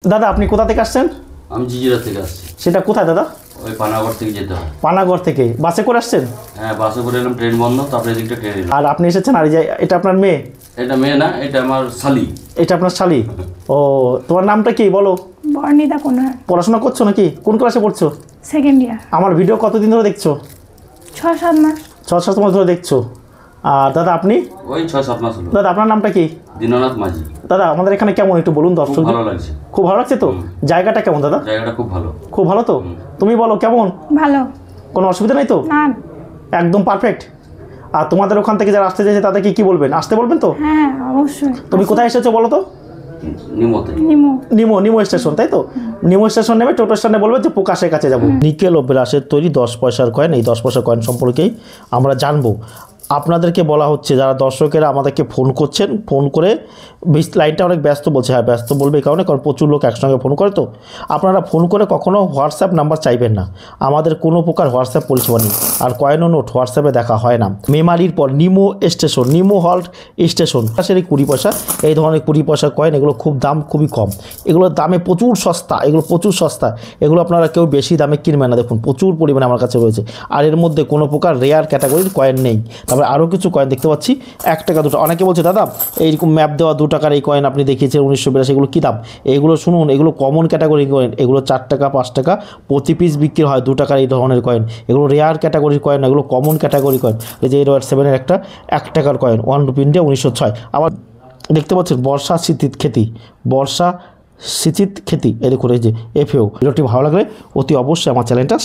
দাদা আপনি কোথা থেকে আসছেন? আমি জিজিরা থেকে আসছি। সেটা কোথায় দাদা? ওই পানাগড় থেকে যেতে হয়। পানাগড় থেকে বাসে করে আসছেন? হ্যাঁ, বাসে করে এলাম, ট্রেন বন্ধ, তারপরে এদিকটা ট্রেন এলাম। আর আপনি এসেছেন আর এই যে এটা আপনার মেয়ে? এটা মেয়ে না, এটা আমার শালি। এটা আপনার শালি? ও, তোমার নামটা কি বলো? বর্ণিতা কোনহার। পড়াশোনা করছো নাকি? কোন ক্লাসে পড়ছো? Second year. আমার ভিডিও কতদিন ধরে দেখছো? 6-7 মাস। 6-7 মাস ধরে দেখছো। আর দাদা আপনি? ওই 6-7 মাস হলো। দাদা আপনার নামটা কি? দীননাথ মাঝি। দাদা আমাদের এখানে কেমন একটু বলুন দর্শক। খুব ভালো লাগছে। খুব ভালো লাগছে তো? জায়গাটা কেমন দাদা? জায়গাটা খুব ভালো। খুব ভালো তো? তুমি বলো কেমন? ভালো। কোনো অসুবিধা নেই তো? না। একদম পারফেক্ট। আর তোমাদের ওখান থেকে যারা আসতে চাইছে তাদেরকে কি বলবেন? আসতে বলবেন তো? হ্যাঁ অবশ্যই। তুমি কোথায় এসেছো বলো তো? নিমতে। নিমো স্টেশন, তাই তো? নিমো স্টেশন নেবে, টোটো স্ট্যান্ডে বলবে যে প্রকাশের কাছে যাবো। নিকেল ও ব্রাশের তৈরি 10 পয়সার কয়েন, এই 10 পয়সার কয়েন সম্পর্কেই আমরা জানবো। আপনাদেরকে বলা হচ্ছে যারা দর্শকেরা আমাদেরকে ফোন করছেন, ফোন করে লাইনটা অনেক ব্যস্ত বলছে। হ্যাঁ ব্যস্ত বলবে এই কারণে, কারণ প্রচুর লোক একসঙ্গে ফোন করে তো। আপনারা ফোন করে কখনও হোয়াটসঅ্যাপ নাম্বার চাইবেন না, আমাদের কোনো প্রকার হোয়াটসঅ্যাপ পরিষেবা নেই। আর কয়েন ও নোট হোয়াটসঅ্যাপে দেখা হয় না। মেমারির পর নিমো স্টেশন, নিমো হল্ট স্টেশন, সেই 20 পয়সা, এই ধরনের 20 পয়সার কয়েন, এগুলো খুব দাম খুবই কম, এগুলোর দামে প্রচুর সস্তা, এগুলো প্রচুর সস্তা, এগুলো আপনারা কেউ বেশি দামে কিনবেন না। দেখুন প্রচুর পরিমাণে আমার কাছে রয়েছে। আর এর মধ্যে কোনো প্রকার রেয়ার ক্যাটাগরির কয়েন নেই। তারপরে আরও কিছু কয়েন দেখতে পাচ্ছি 1 টাকা 2 টাকা। অনেকে বলছে দাদা এইরকম ম্যাপ দেওয়া 2 টাকার এই কয়েন আপনি দেখিয়েছেন 1982, এগুলো কী দাম? এইগুলো শুনুন, এগুলো কমন ক্যাটাগরি কয়েন, এগুলো 4 টাকা 5 টাকা প্রতি পিস বিক্রি হয়। 2 টাকার এই ধরনের কয়েন, এগুলো রেয়ার ক্যাটাগরির কয়েন, এগুলো কমন ক্যাটাগরি কয়েন। এই যে 7-এর একটা 1 টাকার কয়েন, 1 রুপি ইন্ডিয়া 1906। আবার দেখতে পাচ্ছেন বর্ষা শীতিত খ্যাতি, বর্ষা শীতিত খ্যাতি, এই দেখুন এই যে এফএও। ভিডিওটি ভালো লাগলে অতি অবশ্যই আমার চ্যানেলটা